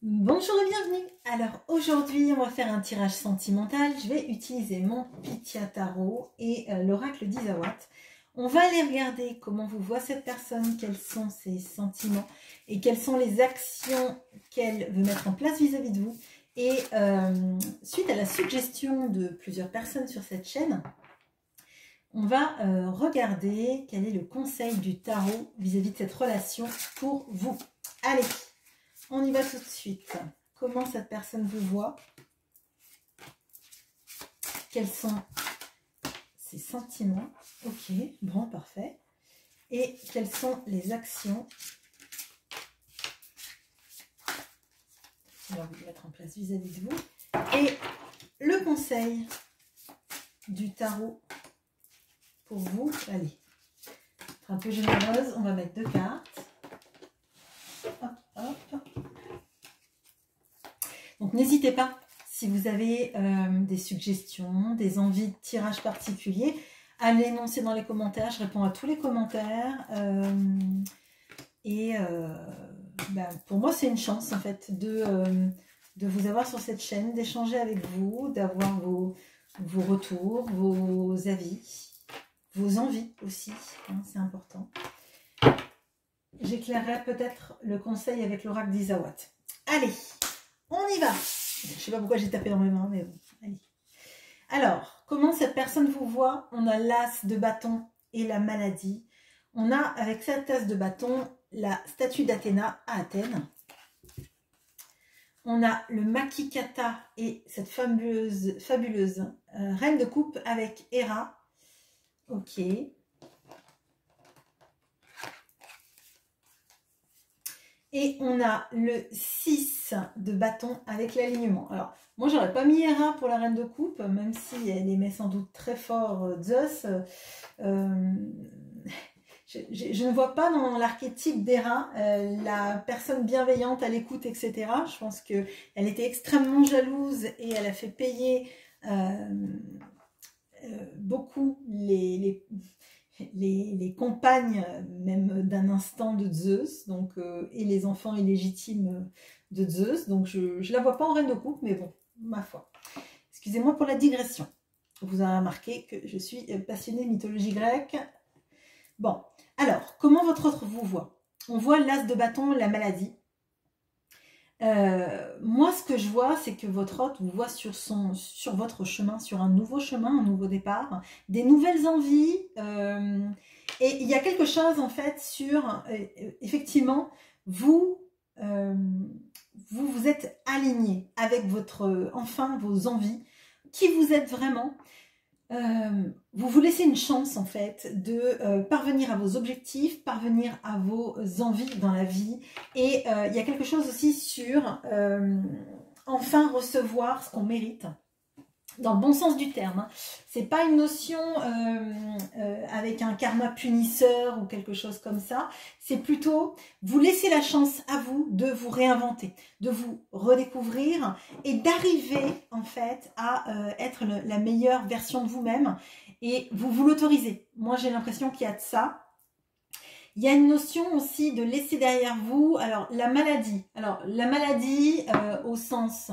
Bonjour et bienvenue. Alors aujourd'hui on va faire un tirage sentimental. Je vais utiliser mon Pythia Tarot et l'oracle d'Isawat. On va aller regarder comment vous voit cette personne, quels sont ses sentiments et quelles sont les actions qu'elle veut mettre en place vis-à-vis de vous. Et suite à la suggestion de plusieurs personnes sur cette chaîne, on va regarder quel est le conseil du tarot vis-à-vis de cette relation pour vous. Allez, on y va tout de suite. Comment cette personne vous voit? Quels sont ses sentiments? Ok, bon, parfait. Et quelles sont les actions? On va vous mettre en place vis-à-vis de vous. Et le conseil du tarot pour vous. Allez, être un peu généreuse, on va mettre 2 cartes. Hop, hop. Donc n'hésitez pas, si vous avez des suggestions, des envies de tirage particulier, à l'énoncer dans les commentaires. Je réponds à tous les commentaires. Pour moi, c'est une chance en fait de vous avoir sur cette chaîne, d'échanger avec vous, d'avoir vos retours, vos avis, vos envies aussi, hein, c'est important. J'éclairerai peut-être le conseil avec l'oracle d'Isawat. Allez, on y va. Je ne sais pas pourquoi j'ai tapé dans mes mains, mais bon, allez. Alors, comment cette personne vous voit? On a l'as de bâton et la maladie. On a, avec cette as de bâton, la statue d'Athéna à Athènes. On a le Makikata et cette fabuleuse reine de coupe avec Héra. Ok. Et on a le 6 de bâton avec l'alignement. Alors, moi, j'aurais pas mis Héra pour la reine de coupe, même si elle aimait sans doute très fort Zeus. Je ne vois pas dans l'archétype d'Héra la personne bienveillante à l'écoute, etc. Je pense qu'elle était extrêmement jalouse et elle a fait payer beaucoup les compagnes, même d'un instant de Zeus, donc, et les enfants illégitimes de Zeus. Donc je ne la vois pas en reine de coupe, mais bon, ma foi. Excusez-moi pour la digression. Vous avez remarqué que je suis passionnée de mythologie grecque. Bon, alors, comment votre autre vous voit? On voit l'as de bâton, la maladie. Moi, ce que je vois, c'est que votre hôte vous voit sur votre chemin, sur un nouveau chemin, un nouveau départ, des nouvelles envies. Et il y a quelque chose, en fait, sur, effectivement, vous êtes aligné avec enfin, vos envies, qui vous êtes vraiment. Vous vous laissez une chance en fait de parvenir à vos objectifs, parvenir à vos envies dans la vie. Et il y a quelque chose aussi sur enfin recevoir ce qu'on mérite, dans le bon sens du terme. Hein. C'est pas une notion avec un karma punisseur ou quelque chose comme ça. C'est plutôt vous laisser la chance à vous de vous réinventer, de vous redécouvrir et d'arriver en fait à être la meilleure version de vous-même. Et vous l'autorisez. Moi, j'ai l'impression qu'il y a de ça. Il y a une notion aussi de laisser derrière vous, alors la maladie. Alors la maladie au sens...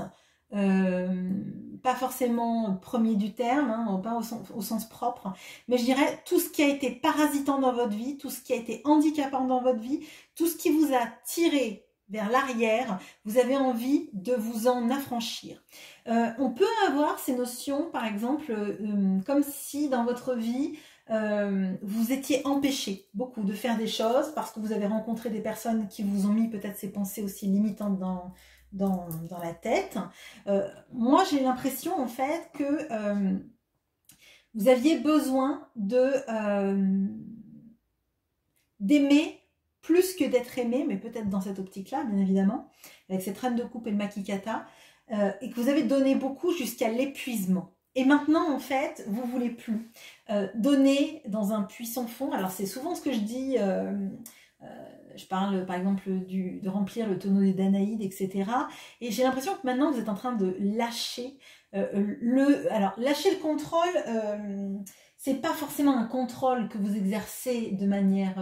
pas forcément premier du terme, hein, pas au sens propre, mais je dirais tout ce qui a été parasitant dans votre vie, tout ce qui a été handicapant dans votre vie, tout ce qui vous a tiré vers l'arrière, vous avez envie de vous en affranchir. On peut avoir ces notions, par exemple, comme si dans votre vie, vous étiez empêché beaucoup de faire des choses parce que vous avez rencontré des personnes qui vous ont mis peut-être ces pensées aussi limitantes dans la tête. Moi, j'ai l'impression en fait que vous aviez besoin d'aimer plus que d'être aimé, mais peut-être dans cette optique-là, bien évidemment, avec cette reine de coupe et le Makikata, et que vous avez donné beaucoup jusqu'à l'épuisement. Et maintenant, en fait, vous ne voulez plus donner dans un puits sans fond. Alors, c'est souvent ce que je dis... je parle par exemple de remplir le tonneau des Danaïdes, etc. Et j'ai l'impression que maintenant vous êtes en train de lâcher lâcher le contrôle, c'est pas forcément un contrôle que vous exercez de manière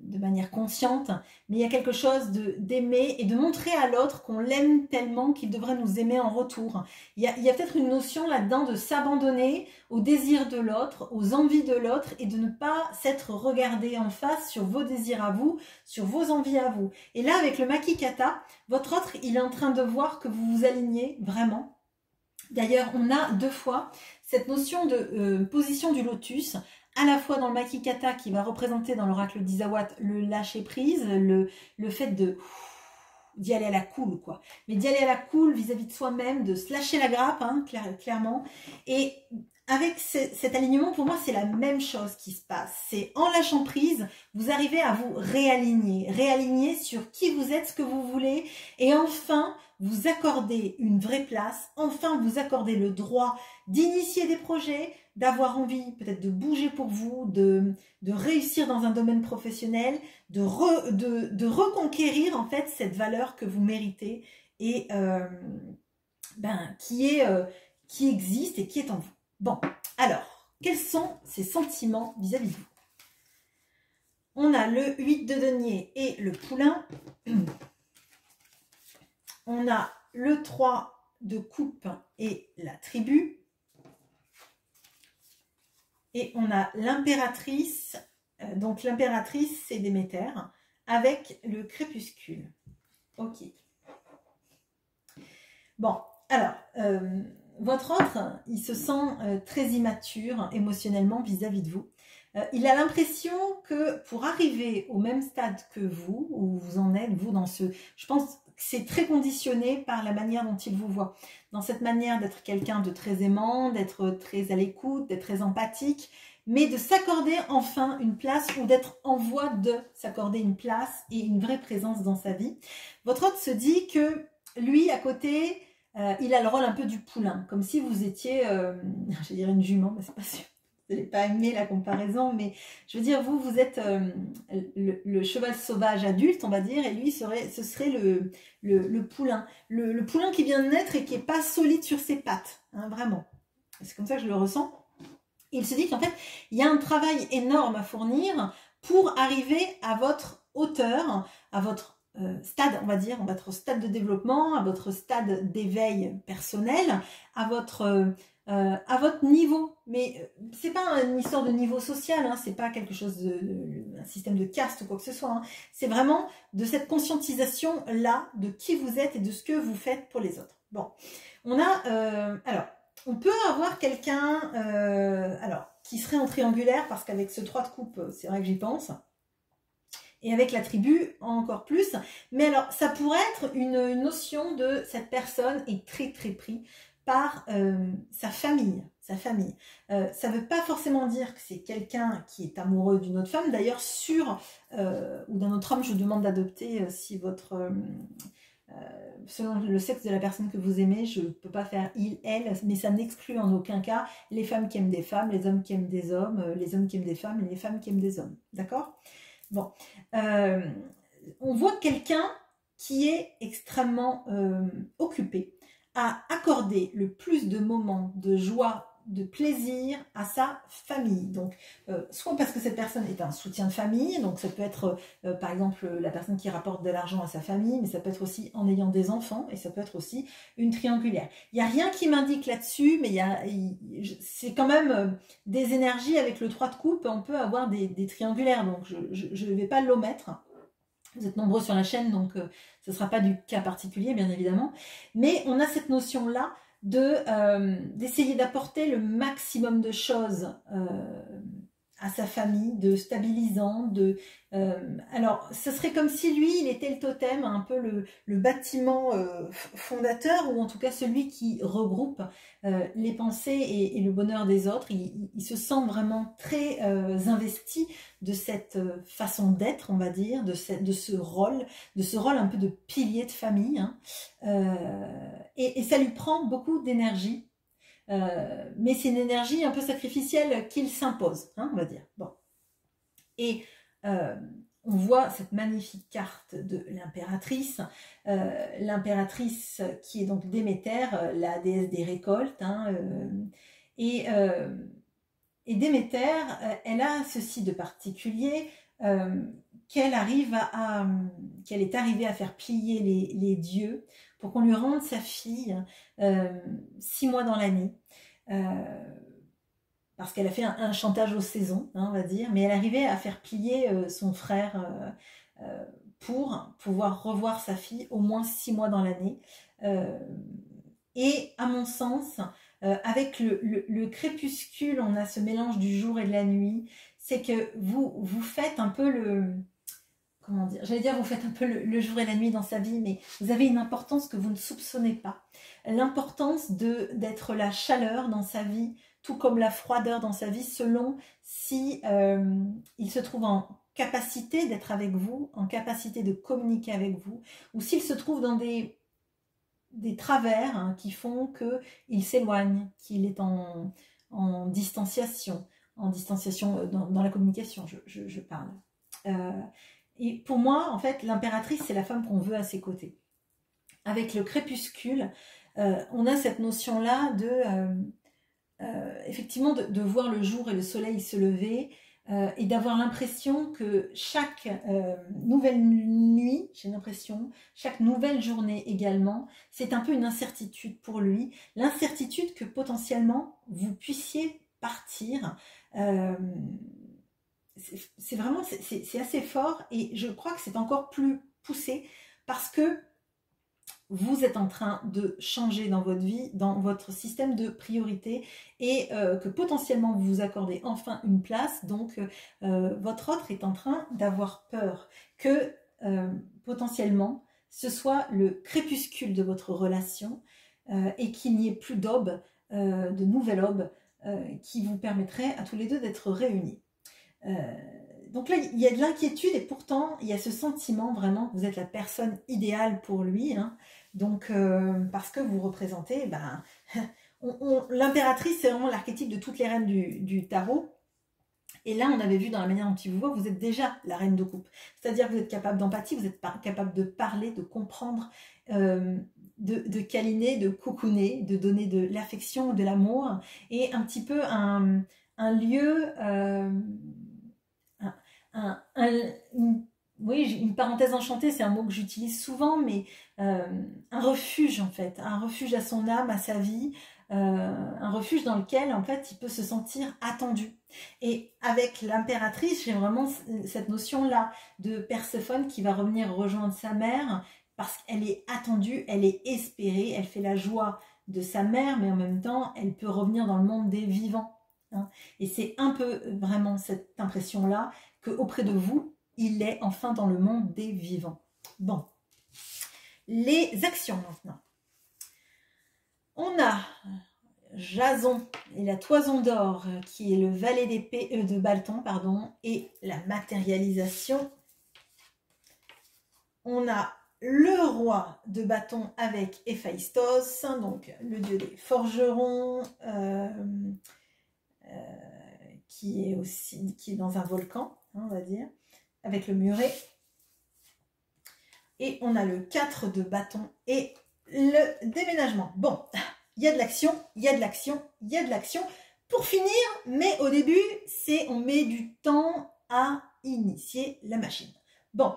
de manière consciente, mais il y a quelque chose d'aimer et de montrer à l'autre qu'on l'aime tellement qu'il devrait nous aimer en retour. Il y a peut-être une notion là-dedans de s'abandonner au désir de l'autre, aux envies de l'autre et de ne pas s'être regardé en face sur vos désirs à vous, sur vos envies à vous. Et là, avec le Makikata, votre autre, il est en train de voir que vous vous alignez vraiment. D'ailleurs, on a 2 fois cette notion de position du lotus, à la fois dans le Makikata qui va représenter dans l'oracle d'Isawat le lâcher prise, le fait d'y aller à la cool, quoi. Mais d'y aller à la cool vis-à-vis de soi-même, de se lâcher la grappe, hein, clairement. Et avec cet alignement, pour moi, c'est la même chose qui se passe. C'est en lâchant prise, vous arrivez à vous réaligner sur qui vous êtes, ce que vous voulez, et enfin, vous accordez une vraie place, enfin, vous accordez le droit d'initier des projets, d'avoir envie peut-être de bouger pour vous, de réussir dans un domaine professionnel, de reconquérir en fait cette valeur que vous méritez et qui existe et qui est en vous. Bon, alors, quels sont ces sentiments vis-à-vis de vous? On a le 8 de denier et le poulain. On a le 3 de coupe et la tribu. Et on a l'impératrice, donc l'impératrice c'est Déméter, avec le crépuscule. Ok. Bon, alors, votre autre, il se sent très immature émotionnellement vis-à-vis de vous. Il a l'impression que pour arriver au même stade que vous, où vous en êtes, vous dans ce... Je pense que c'est très conditionné par la manière dont il vous voit. Dans cette manière d'être quelqu'un de très aimant, d'être très à l'écoute, d'être très empathique, mais de s'accorder enfin une place ou d'être en voie de s'accorder une place et une vraie présence dans sa vie. Votre autre se dit que lui, à côté, il a le rôle un peu du poulain, comme si vous étiez, je vais dire une jument, mais c'est pas sûr. Vous n'allez pas aimer la comparaison, mais je veux dire, vous êtes le cheval sauvage adulte, on va dire, et lui, ce serait le poulain. Le poulain qui vient de naître et qui n'est pas solide sur ses pattes, hein, vraiment. C'est comme ça que je le ressens. Il se dit qu'en fait, il y a un travail énorme à fournir pour arriver à votre hauteur, à votre stade, on va dire, à votre stade de développement, à votre stade d'éveil personnel, à votre niveau. Mais c'est pas une histoire de niveau social, hein, c'est pas quelque chose un système de caste ou quoi que ce soit. Hein. C'est vraiment de cette conscientisation là de qui vous êtes et de ce que vous faites pour les autres. Bon, on a alors on peut avoir quelqu'un qui serait en triangulaire parce qu'avec ce 3 de coupe, c'est vrai que j'y pense. Et avec la tribu, encore plus. Mais alors, ça pourrait être une notion de cette personne est très très pris par sa famille. Ça ne veut pas forcément dire que c'est quelqu'un qui est amoureux d'une autre femme. D'ailleurs, ou d'un autre homme, je vous demande d'adopter si votre... selon le sexe de la personne que vous aimez, je ne peux pas faire il, elle, mais ça n'exclut en aucun cas les femmes qui aiment des femmes, les hommes qui aiment des hommes, les hommes qui aiment des femmes et les femmes qui aiment des hommes. D'accord ? Bon. On voit quelqu'un qui est extrêmement occupé à accorder le plus de moments de joie, de plaisir à sa famille. Donc, soit parce que cette personne est un soutien de famille, donc ça peut être par exemple la personne qui rapporte de l'argent à sa famille, mais ça peut être aussi en ayant des enfants, et ça peut être aussi une triangulaire. Il n'y a rien qui m'indique là-dessus, mais c'est quand même des énergies avec le 3 de coupe, on peut avoir des triangulaires, donc je ne vais pas l'omettre. Vous êtes nombreux sur la chaîne, donc ce ne sera pas du cas particulier, bien évidemment. Mais on a cette notion-là d'essayer d'apporter le maximum de choses à sa famille, de stabilisant, alors ce serait comme si lui, il était le totem, un peu le bâtiment fondateur, ou en tout cas celui qui regroupe les pensées et le bonheur des autres. Il se sent vraiment très investi de cette façon d'être, on va dire, de ce rôle un peu de pilier de famille, hein. Et ça lui prend beaucoup d'énergie. Mais c'est une énergie un peu sacrificielle qu'il s'impose, hein, on va dire. Bon. Et on voit cette magnifique carte de l'impératrice. L'impératrice qui est donc Déméter, la déesse des récoltes. Hein, et Déméter, elle a ceci de particulier, qu'elle qu'elle est arrivée à faire plier les dieux pour qu'on lui rende sa fille 6 mois dans l'année. Parce qu'elle a fait un chantage aux saisons, hein, on va dire, mais elle arrivait à faire plier son frère pour pouvoir revoir sa fille au moins 6 mois dans l'année. Et à mon sens, avec le crépuscule, on a ce mélange du jour et de la nuit, c'est que vous faites un peu comment dire, j'allais dire vous faites un peu le jour et la nuit dans sa vie, mais vous avez une importance que vous ne soupçonnez pas. L'importance d'être la chaleur dans sa vie, tout comme la froideur dans sa vie, selon si il se trouve en capacité d'être avec vous, en capacité de communiquer avec vous, ou s'il se trouve dans des travers hein, qui font qu'il s'éloigne, qu'il est en distanciation dans la communication, je parle. Et pour moi, en fait, l'impératrice, c'est la femme qu'on veut à ses côtés. Avec le crépuscule, on a cette notion-là effectivement, de voir le jour et le soleil se lever, et d'avoir l'impression que chaque nouvelle nuit, j'ai l'impression, chaque nouvelle journée également, c'est un peu une incertitude pour lui. L'incertitude que potentiellement vous puissiez partir. C'est vraiment, c'est assez fort et je crois que c'est encore plus poussé parce que vous êtes en train de changer dans votre vie, dans votre système de priorité et que potentiellement vous vous accordez enfin une place. Donc, votre autre est en train d'avoir peur que potentiellement ce soit le crépuscule de votre relation et qu'il n'y ait plus d'aube, de nouvelle aube qui vous permettrait à tous les deux d'être réunis. Donc là, il y a de l'inquiétude et pourtant, il y a ce sentiment vraiment que vous êtes la personne idéale pour lui. Hein. Donc, parce que vous représentez, l'impératrice, c'est vraiment l'archétype de toutes les reines du tarot. Et là, on avait vu dans la manière dont il vous voit, vous êtes déjà la reine de coupe. C'est-à-dire que vous êtes capable d'empathie, vous êtes capable de parler, de comprendre, de câliner, de cocooner, de donner de l'affection, de l'amour, et un petit peu un lieu... oui, une parenthèse enchantée, c'est un mot que j'utilise souvent, mais un refuge en fait, un refuge à son âme, à sa vie, un refuge dans lequel en fait il peut se sentir attendu. Et avec l'impératrice, j'ai vraiment cette notion-là de Perséphone qui va revenir rejoindre sa mère parce qu'elle est attendue, elle est espérée, elle fait la joie de sa mère, mais en même temps, elle peut revenir dans le monde des vivants. Hein. Et c'est un peu vraiment cette impression-là qu'auprès de vous, il est enfin dans le monde des vivants. Bon, les actions maintenant. On a Jason et la toison d'or qui est le valet d'épée de bâton, pardon, et la matérialisation. On a le roi de bâton avec Héphaïstos, donc le dieu des forgerons, qui est dans un volcan, hein, on va dire, avec le muret. Et on a le 4 de bâton et le déménagement. Bon, il y a de l'action, il y a de l'action, il y a de l'action. Pour finir, mais au début, on met du temps à initier la machine. Bon,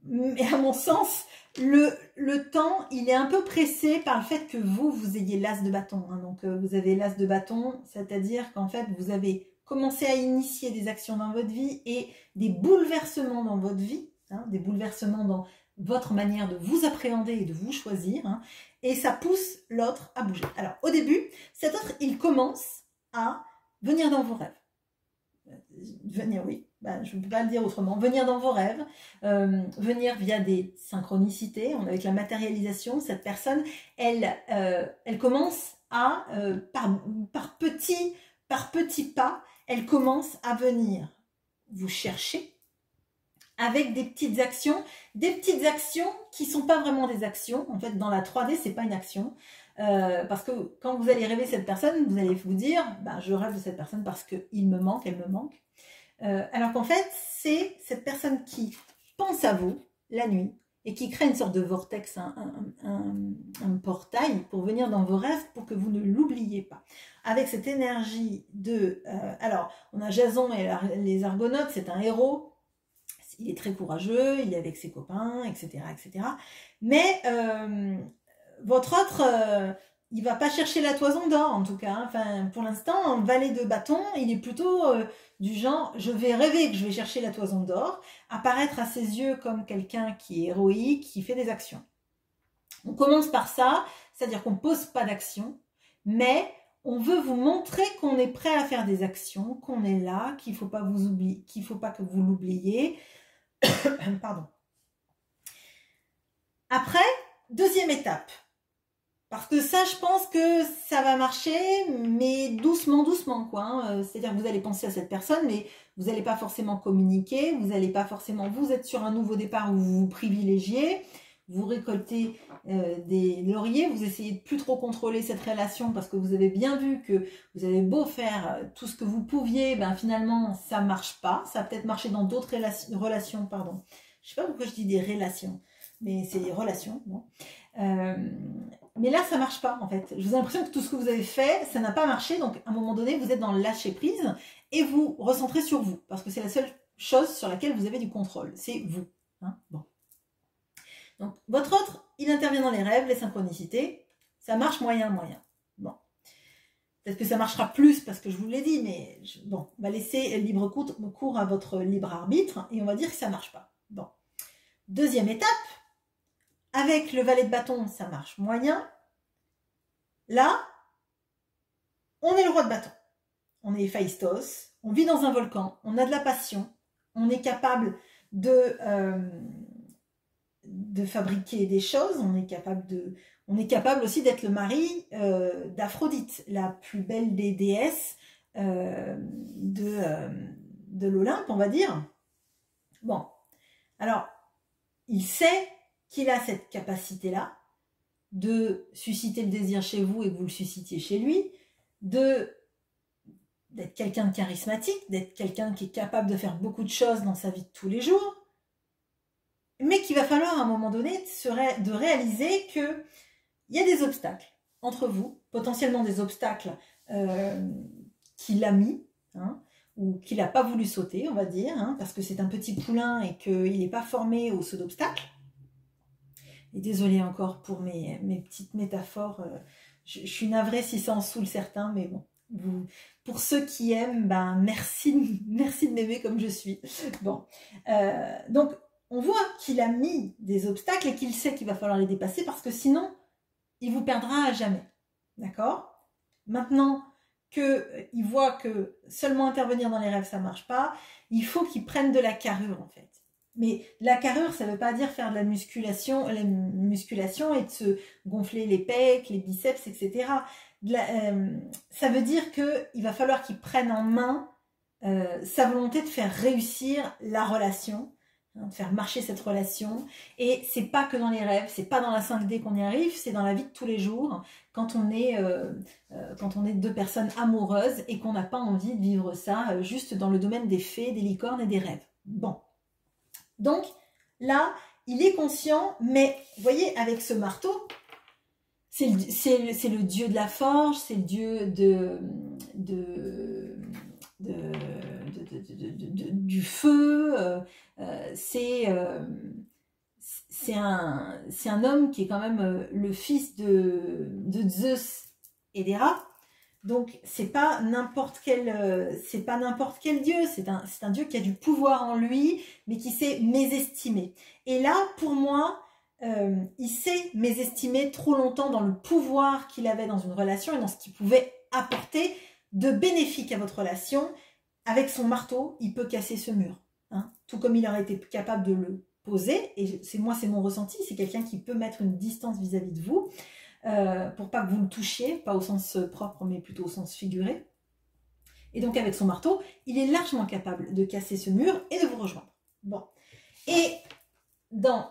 mais à mon sens, le temps, il est un peu pressé par le fait que vous ayez l'as de bâton. Hein. Donc, vous avez l'as de bâton, c'est-à-dire qu'en fait, vous avez commencé à initier des actions dans votre vie et des bouleversements dans votre vie, hein, des bouleversements dans votre manière de vous appréhender et de vous choisir, hein, et ça pousse l'autre à bouger. Alors, au début, cet autre, il commence à venir dans vos rêves. Venir, oui, je ne peux pas le dire autrement. Venir dans vos rêves, venir via des synchronicités. Avec la matérialisation, cette personne, elle commence à, par petits pas, elle commence à venir vous chercher avec des petites actions qui ne sont pas vraiment des actions. En fait, dans la 3D, ce n'est pas une action. Parce que quand vous allez rêver cette personne, vous allez vous dire je rêve de cette personne parce qu'il me manque, elle me manque. Alors qu'en fait, c'est cette personne qui pense à vous la nuit et qui crée une sorte de vortex, un portail pour venir dans vos rêves pour que vous ne l'oubliez pas. Avec cette énergie de... alors, on a Jason et les Argonautes, c'est un héros. il est très courageux, il est avec ses copains, etc. etc. Mais votre autre, il va pas chercher la toison d'or en tout cas. Hein. Enfin, pour l'instant, valet de bâton, il est plutôt du genre, je vais rêver que je vais chercher la toison d'or, apparaître à ses yeux comme quelqu'un qui est héroïque, qui fait des actions. On commence par ça, c'est-à-dire qu'on ne pose pas d'action, mais on veut vous montrer qu'on est prêt à faire des actions, qu'on est là, qu'il ne faut pas vous oublier, qu'il faut pas que vous l'oubliez. Pardon. Après, deuxième étape. Parce que ça, je pense que ça va marcher, mais doucement, doucement, quoi. Hein. C'est-à-dire que vous allez penser à cette personne, mais vous n'allez pas forcément communiquer, vous n'allez pas forcément... Vous êtes sur un nouveau départ où vous vous privilégiez, vous récoltez des lauriers, vous essayez de plus trop contrôler cette relation parce que vous avez bien vu que vous avez beau faire tout ce que vous pouviez, ben finalement, ça ne marche pas. Ça a peut-être marché dans d'autres relations, pardon. Je ne sais pas pourquoi je dis des relations, mais c'est des relations, bon. Mais là, ça marche pas, en fait. Je vous ai l'impression que tout ce que vous avez fait, ça n'a pas marché. Donc, à un moment donné, vous êtes dans le lâcher-prise et vous recentrez sur vous. Parce que c'est la seule chose sur laquelle vous avez du contrôle. C'est vous. Hein, bon. Donc, votre autre, il intervient dans les rêves, les synchronicités. Ça marche moyen, moyen. Bon. Peut-être que ça marchera plus parce que je vous l'ai dit, mais bon, on va laisser libre cours à votre libre arbitre et on va dire que ça marche pas. Bon. Deuxième étape. Avec le valet de bâton, ça marche moyen. Là, on est le roi de bâton. On est Héphaïstos, on vit dans un volcan, on a de la passion, on est capable de fabriquer des choses, on est capable aussi d'être le mari d'Aphrodite, la plus belle des déesses de l'Olympe, on va dire. Bon, alors, il sait qu'il a cette capacité-là de susciter le désir chez vous et que vous le suscitiez chez lui, d'être quelqu'un de charismatique, d'être quelqu'un qui est capable de faire beaucoup de choses dans sa vie de tous les jours, mais qu'il va falloir à un moment donné de réaliser qu'il y a des obstacles entre vous, potentiellement des obstacles qu'il a mis, hein, ou qu'il n'a pas voulu sauter, on va dire, hein, parce que c'est un petit poulain et qu'il n'est pas formé au saut d'obstacles. Et désolée encore pour mes petites métaphores. Je suis navrée si ça en saoule certains, mais bon. Pour ceux qui aiment, ben merci de m'aimer comme je suis. Bon. Donc, on voit qu'il a mis des obstacles et qu'il sait qu'il va falloir les dépasser parce que sinon, il vous perdra à jamais. D'accord? Maintenant qu'il voit que seulement intervenir dans les rêves, ça ne marche pas, il faut qu'il prenne de la carrure, en fait. Mais la carrure, ça ne veut pas dire faire de la musculation et de se gonfler les pecs, les biceps, etc. Ça veut dire qu'il va falloir qu'il prenne en main sa volonté de faire réussir la relation, hein, de faire marcher cette relation. Et c'est pas que dans les rêves, c'est pas dans la 5D qu'on y arrive, c'est dans la vie de tous les jours, quand on est deux personnes amoureuses et qu'on n'a pas envie de vivre ça juste dans le domaine des fées, des licornes et des rêves. Bon. Donc, là, il est conscient, mais, vous voyez, avec ce marteau, c'est le dieu de la forge, c'est le dieu du feu, c'est un homme qui est quand même le fils de Zeus et d'Héra. Donc, c'est pas n'importe quel dieu, c'est un dieu qui a du pouvoir en lui, mais qui sait mésestimer. Et là, pour moi, il sait mésestimer trop longtemps dans le pouvoir qu'il avait dans une relation et dans ce qu'il pouvait apporter de bénéfique à votre relation. Avec son marteau, il peut casser ce mur. Hein, tout comme il aurait été capable de le poser, et c'est mon ressenti, c'est quelqu'un qui peut mettre une distance vis-à-vis de vous, pour pas que vous le touchiez, pas au sens propre, mais plutôt au sens figuré. Et donc, avec son marteau, il est largement capable de casser ce mur et de vous rejoindre. Bon. Et dans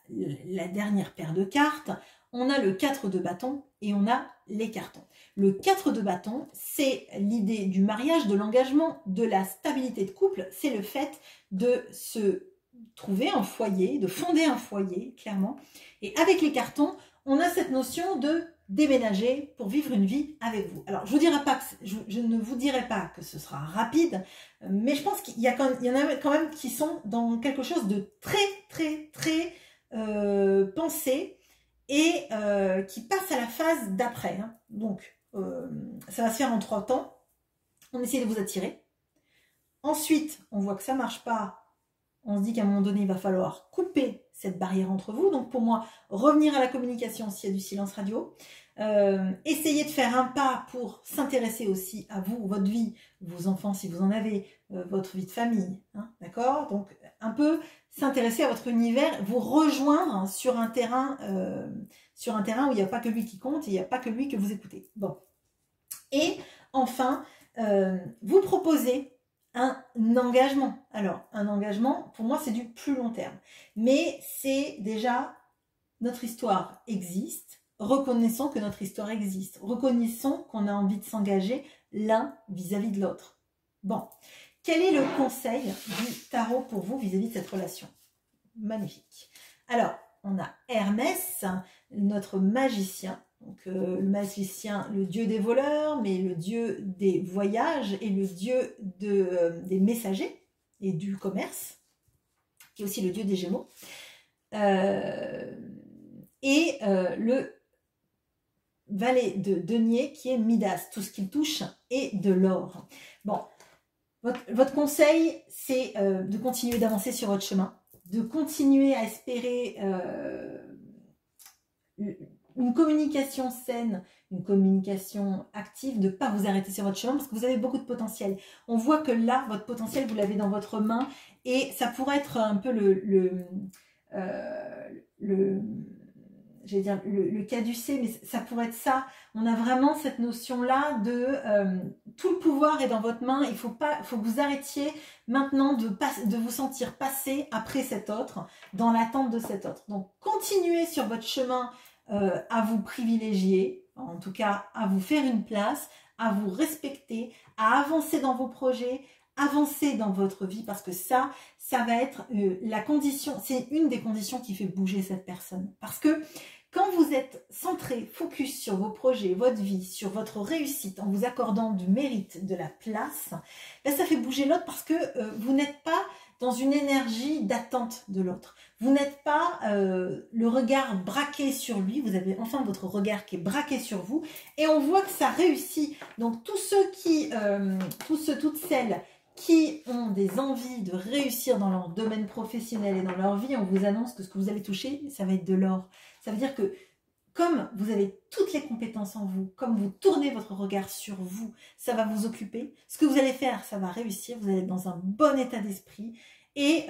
la dernière paire de cartes, on a le 4 de bâton et on a les cartons. Le 4 de bâton, c'est l'idée du mariage, de l'engagement, de la stabilité de couple. C'est le fait de se trouver un foyer, de fonder un foyer, clairement. Et avec les cartons, on a cette notion de déménager pour vivre une vie avec vous. Alors, je ne vous dirai pas que ce sera rapide, mais je pense qu'il y en a quand même qui sont dans quelque chose de très pensé et qui passe à la phase d'après. Hein. Donc, ça va se faire en 3 temps. On essaie de vous attirer. Ensuite, on voit que ça ne marche pas. On se dit qu'à un moment donné, il va falloir couper cette barrière entre vous. Donc pour moi, revenir à la communication s'il y a du silence radio. Essayez de faire un pas pour s'intéresser aussi à vous, votre vie, vos enfants si vous en avez, votre vie de famille. Hein, d'accord? Donc un peu s'intéresser à votre univers, vous rejoindre sur un terrain où il n'y a pas que lui qui compte, et il n'y a pas que lui que vous écoutez. Bon. Et enfin, vous proposez un engagement. Alors, un engagement, pour moi, c'est du plus long terme. Mais c'est déjà, notre histoire existe. Reconnaissons que notre histoire existe. Reconnaissons qu'on a envie de s'engager l'un vis-à-vis de l'autre. Bon, quel est le conseil du tarot pour vous vis-à-vis de cette relation? Magnifique. Alors, on a Hermès, notre magicien. Donc, le magicien, le dieu des voleurs, mais le dieu des voyages et le dieu des messagers et du commerce, qui est aussi le dieu des Gémeaux. Le valet de denier qui est Midas, tout ce qu'il touche est de l'or. Bon, votre conseil, c'est de continuer d'avancer sur votre chemin, de continuer à espérer une communication saine, une communication active, de ne pas vous arrêter sur votre chemin parce que vous avez beaucoup de potentiel. On voit que là, votre potentiel, vous l'avez dans votre main et ça pourrait être un peu j'allais dire le caducé, mais ça pourrait être ça. On a vraiment cette notion-là de tout le pouvoir est dans votre main. Il faut que vous arrêtiez maintenant de vous sentir passer après cet autre, dans l'attente de cet autre. Donc, continuez sur votre chemin à vous privilégier, en tout cas à vous faire une place, à vous respecter, à avancer dans vos projets, avancer dans votre vie, parce que ça va être la condition, c'est une des conditions qui fait bouger cette personne. Parce que quand vous êtes centré, focus sur vos projets, votre vie, sur votre réussite, en vous accordant du mérite, de la place, ben ça fait bouger l'autre parce que vous n'êtes pas dans une énergie d'attente de l'autre. Vous n'êtes pas le regard braqué sur lui, vous avez enfin votre regard qui est braqué sur vous et on voit que ça réussit. Donc tous ceux, toutes celles qui ont des envies de réussir dans leur domaine professionnel et dans leur vie, on vous annonce que ce que vous allez toucher, ça va être de l'or. Ça veut dire que comme vous avez toutes les compétences en vous, comme vous tournez votre regard sur vous, ça va vous occuper. Ce que vous allez faire, ça va réussir, vous allez être dans un bon état d'esprit. Et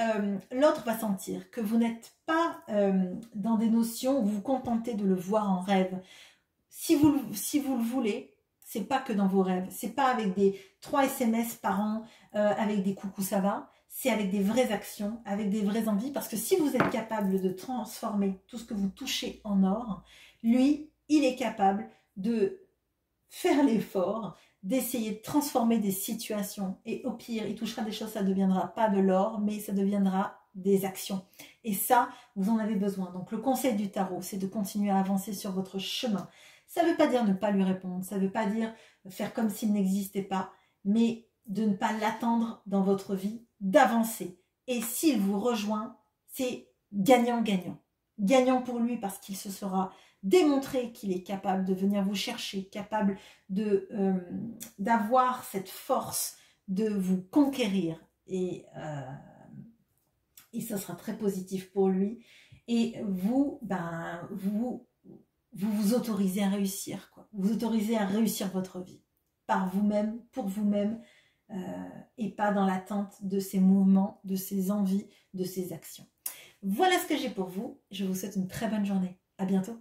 l'autre va sentir que vous n'êtes pas dans des notions où vous vous contentez de le voir en rêve. Si vous le voulez, c'est pas que dans vos rêves. C'est pas avec des 3 SMS par an, avec des coucou ça va. C'est avec des vraies actions, avec des vraies envies. Parce que si vous êtes capable de transformer tout ce que vous touchez en or, lui, il est capable de faire l'effort, d'essayer de transformer des situations. Et au pire, il touchera des choses, ça ne deviendra pas de l'or, mais ça deviendra des actions. Et ça, vous en avez besoin. Donc le conseil du tarot, c'est de continuer à avancer sur votre chemin. Ça ne veut pas dire ne pas lui répondre, ça ne veut pas dire faire comme s'il n'existait pas, mais de ne pas l'attendre dans votre vie, d'avancer. Et s'il vous rejoint, c'est gagnant-gagnant. Gagnant pour lui parce qu'il se sera démontré qu'il est capable de venir vous chercher, capable d'avoir cette force de vous conquérir. Et ça sera très positif pour lui. Et vous, vous autorisez à réussir, quoi. Vous autorisez à réussir votre vie par vous-même, pour vous-même, et pas dans l'attente de ces mouvements, de ces envies, de ces actions. Voilà ce que j'ai pour vous. Je vous souhaite une très bonne journée. À bientôt.